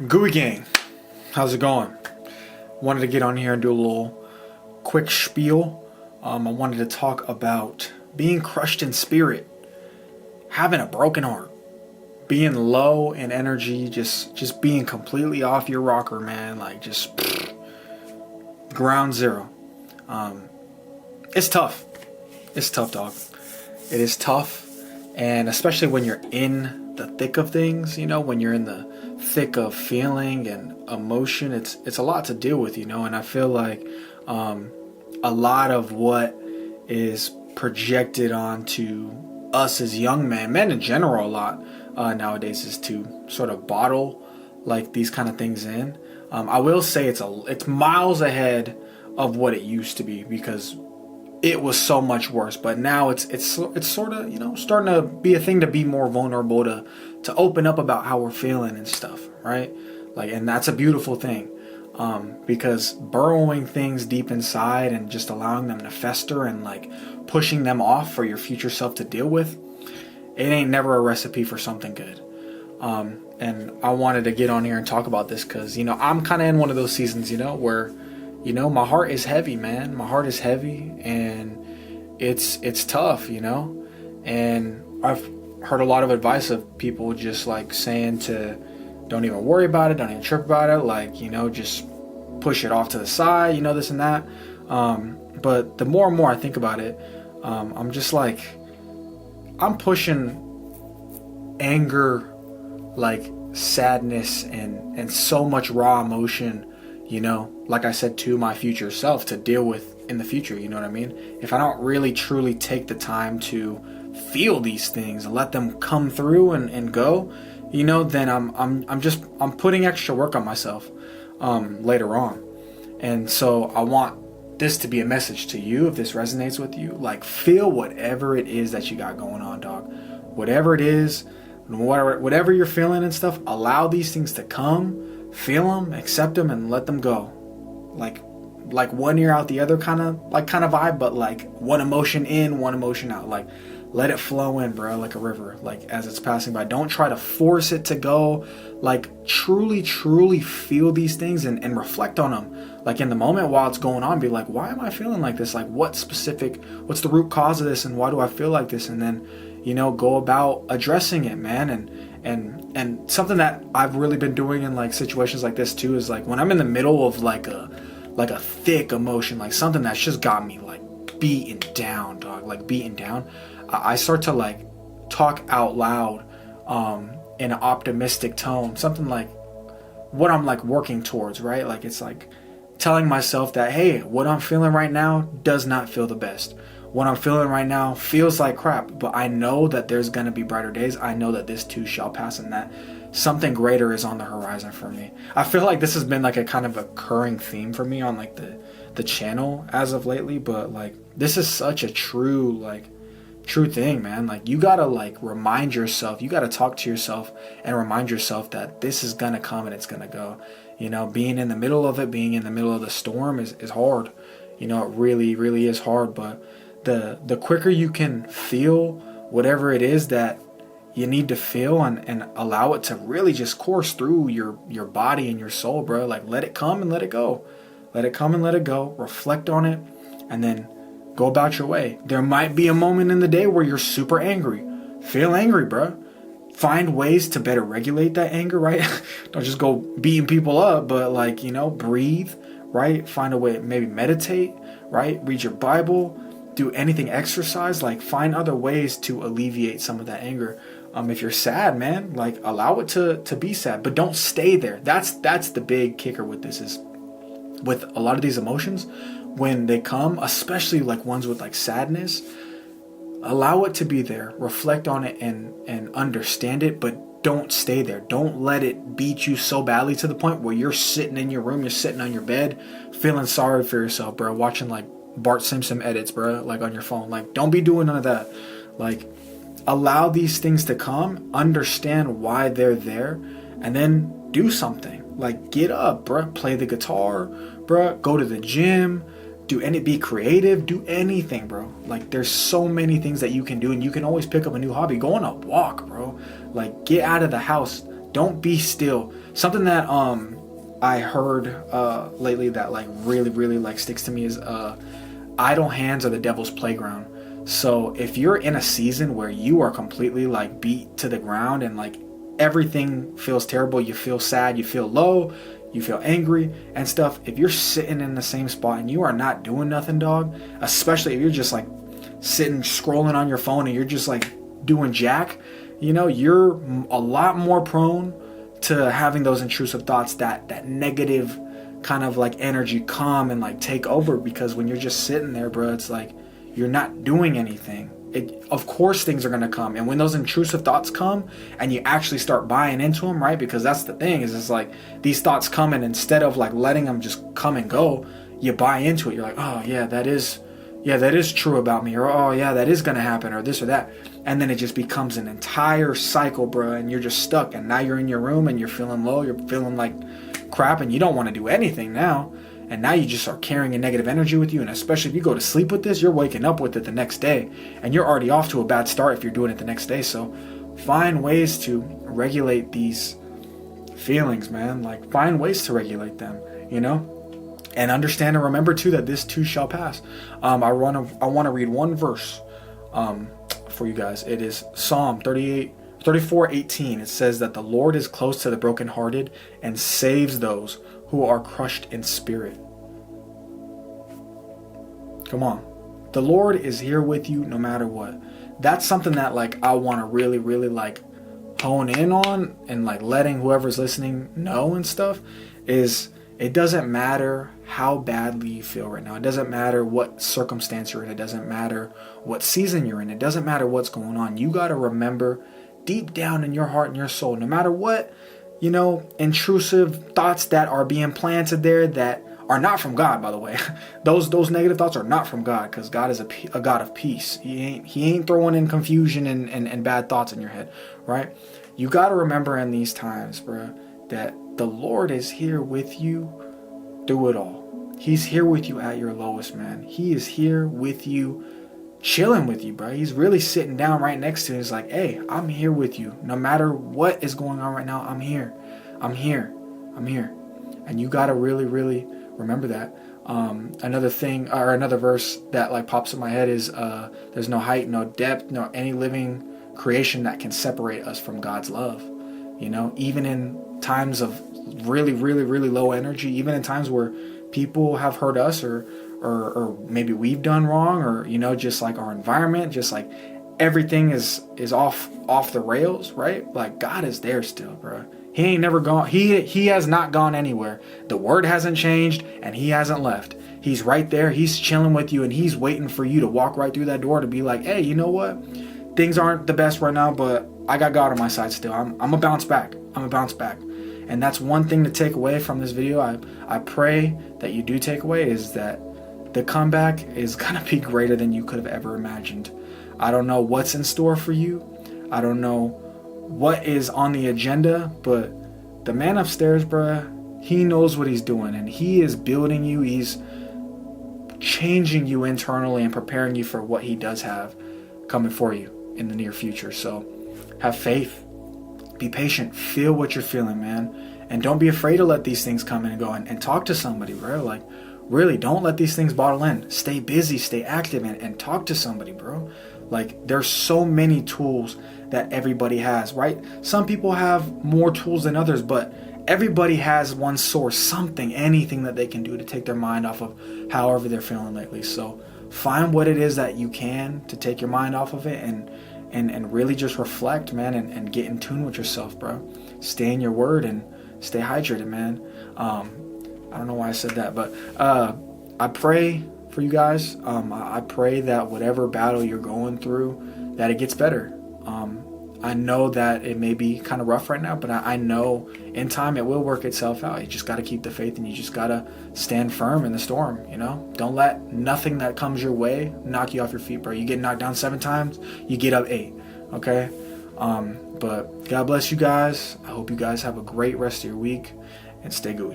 Gooey Gang, how's it going? Wanted to get on here and do a little quick spiel. I wanted to talk about being crushed in spirit, having a broken heart, being low in energy, just being completely off your rocker, man. Like just ground zero. It's tough. It's tough, dog. It is tough, and especially when you're in the thick of things, when you're in the thick of feeling and emotion, it's a lot to deal with, and I feel like a lot of what is projected onto us as young men in general a lot nowadays is to sort of bottle like these kind of things in. I will say it's miles ahead of what it used to be, because it was so much worse, but now it's sort of starting to be a thing to be more vulnerable, to open up about how we're feeling and stuff, right? Like, and that's a beautiful thing, because burrowing things deep inside and just allowing them to fester and like pushing them off for your future self to deal with, it ain't never a recipe for something good. And I wanted to get on here and talk about this because I'm kind of in one of those seasons where my heart is heavy, man. My heart is heavy, and it's tough, and I've heard a lot of advice of people just like saying to don't even worry about it, don't even trip about it, like, just push it off to the side, this and that. But the more and more I think about it, I'm just like, I'm pushing anger, like sadness and so much raw emotion, like I said, to my future self to deal with in the future, you know what I mean? If I don't really truly take the time to feel these things and let them come through and go, then I'm putting extra work on myself later on. And so I want this to be a message to you, if this resonates with you. Like, feel whatever it is that you got going on, dog. Whatever it is, whatever you're feeling and stuff, allow these things to come, feel them, accept them, and let them go. Like one ear out the other kind of vibe, but like one emotion in, one emotion out. Like, let it flow in, bro, like a river, like as it's passing by. Don't try to force it to go. Like, truly feel these things and reflect on them. Like, in the moment while it's going on, be like, why am I feeling like this? Like, what's the root cause of this, and why do I feel like this? And then, go about addressing it, man. And something that I've really been doing in like situations like this too is like, when I'm in the middle of like a thick emotion, like something that's just got me like beaten down, dog, like beaten down, I start to like talk out loud in an optimistic tone, something like what I'm like working towards, right? Like, it's like telling myself that, hey, what I'm feeling right now does not feel the best. What I'm feeling right now feels like crap, but I know that there's going to be brighter days. I know that this too shall pass, and that something greater is on the horizon for me. I feel like this has been like a kind of occurring theme for me on like the channel as of lately, but like, this is such a true thing, man. Like, you gotta like remind yourself, you gotta talk to yourself and remind yourself that this is gonna come and it's gonna go. Being in the middle of it, being in the middle of the storm is hard. It really is hard, but the quicker you can feel whatever it is that you need to feel and allow it to really just course through your body and your soul, bro. Like, let it come and let it go. Let it come and let it go. Reflect on it, and then go about your way. There might be a moment in the day where you're super angry. Feel angry, bro. Find ways to better regulate that anger, right? Don't just go beating people up, but like, breathe, right? Find a way, maybe meditate, right? Read your Bible, do anything, exercise, like find other ways to alleviate some of that anger. If you're sad, man, like allow it to be sad, but don't stay there. That's the big kicker with this, is with a lot of these emotions, when they come, especially like ones with like sadness, allow it to be there, reflect on it and understand it, but don't stay there. Don't let it beat you so badly to the point where you're sitting in your room, you're sitting on your bed feeling sorry for yourself, bro, watching like Bart Simpson edits, bro, like on your phone. Like, don't be doing none of that. Like, allow these things to come, understand why they're there, and then do something. Like, get up, bro, play the guitar, bro, go to the gym, be creative, do anything, bro. Like, there's so many things that you can do, and you can always pick up a new hobby. Go on a walk, bro. Like, get out of the house. Don't be still. Something that I heard lately that like really like sticks to me is idle hands are the devil's playground. So if you're in a season where you are completely like beat to the ground and like everything feels terrible, you feel sad, you feel low, you feel angry and stuff, if you're sitting in the same spot and you are not doing nothing, dog, especially if you're just like sitting scrolling on your phone and you're just like doing jack, you know, you're a lot more prone to having those intrusive thoughts, that negative kind of like energy come and like take over. Because when you're just sitting there, bro, it's like you're not doing anything. Of course things are going to come, and when those intrusive thoughts come and you actually start buying into them, right, because that's the thing, is it's like these thoughts come, and instead of like letting them just come and go, you buy into it. You're like, oh yeah, that is true about me, or oh yeah, that is going to happen, or this or that. And then it just becomes an entire cycle, bro, and you're just stuck. And now you're in your room and you're feeling low, you're feeling like crap, and you don't want to do anything now. And now you just are carrying a negative energy with you. And especially if you go to sleep with this, you're waking up with it the next day, and you're already off to a bad start if you're doing it the next day. So find ways to regulate these feelings, man. Like find ways to regulate them, you know? And understand and remember too that this too shall pass. I want to read one verse for you guys. It is Psalm 34:18. It says that the Lord is close to the brokenhearted and saves those who are crushed in spirit. Come on. The Lord is here with you no matter what. That's something that like I want to really like hone in on, and like letting whoever's listening know and stuff, is it doesn't matter how badly you feel right now. It doesn't matter what circumstance you're in. It doesn't matter what season you're in. It doesn't matter what's going on. You got to remember deep down in your heart and your soul, no matter what, you know, intrusive thoughts that are being planted there that are not from God, by the way. Those negative thoughts are not from God, because God is a God of peace. He ain't throwing in confusion and bad thoughts in your head, right? You got to remember in these times, bro, that the Lord is here with you through it all. He's here with you at your lowest, man. He is here with you, chilling with you, bro. He's really sitting down right next to you. He's like, hey, I'm here with you. No matter what is going on right now, I'm here. I'm here. I'm here. And you got to really remember that. Another thing, or another verse that like pops in my head is there's no height, no depth, no any living creation that can separate us from God's love. You know, even in times of really low energy, even in times where people have hurt us, or maybe we've done wrong, or, you know, just like our environment, just like everything is off the rails, right? Like God is there still, bro. He ain't never gone. He has not gone anywhere. The word hasn't changed, and he hasn't left. He's right there. He's chilling with you, and he's waiting for you to walk right through that door to be like, hey, you know what? Things aren't the best right now, but I got God on my side still. I'm gonna bounce back. And that's one thing to take away from this video. I pray that you do take away, is that the comeback is gonna be greater than you could have ever imagined. I don't know what's in store for you. I don't know what is on the agenda, but the man upstairs, bruh, he knows what he's doing, and he is building you. He's changing you internally and preparing you for what he does have coming for you in the near future. So have faith, be patient, feel what you're feeling, man, and don't be afraid to let these things come in and go, and talk to somebody, bro. Like really, don't let these things bottle in. Stay busy, stay active, and talk to somebody, bro. Like there's so many tools that everybody has, right? Some people have more tools than others, but everybody has one source, something, anything that they can do to take their mind off of however they're feeling lately. So find what it is that you can to take your mind off of it, and really just reflect, man, and get in tune with yourself, bro. Stay in your word and stay hydrated, man. I don't know why I said that, but I pray for you guys. I pray that whatever battle you're going through, that it gets better. I know that it may be kind of rough right now, but I know in time it will work itself out. You just got to keep the faith, and you just got to stand firm in the storm, you know? Don't let nothing that comes your way knock you off your feet, bro. You get knocked down 7 times, you get up 8, okay? But God bless you guys. I hope you guys have a great rest of your week, and stay gooey.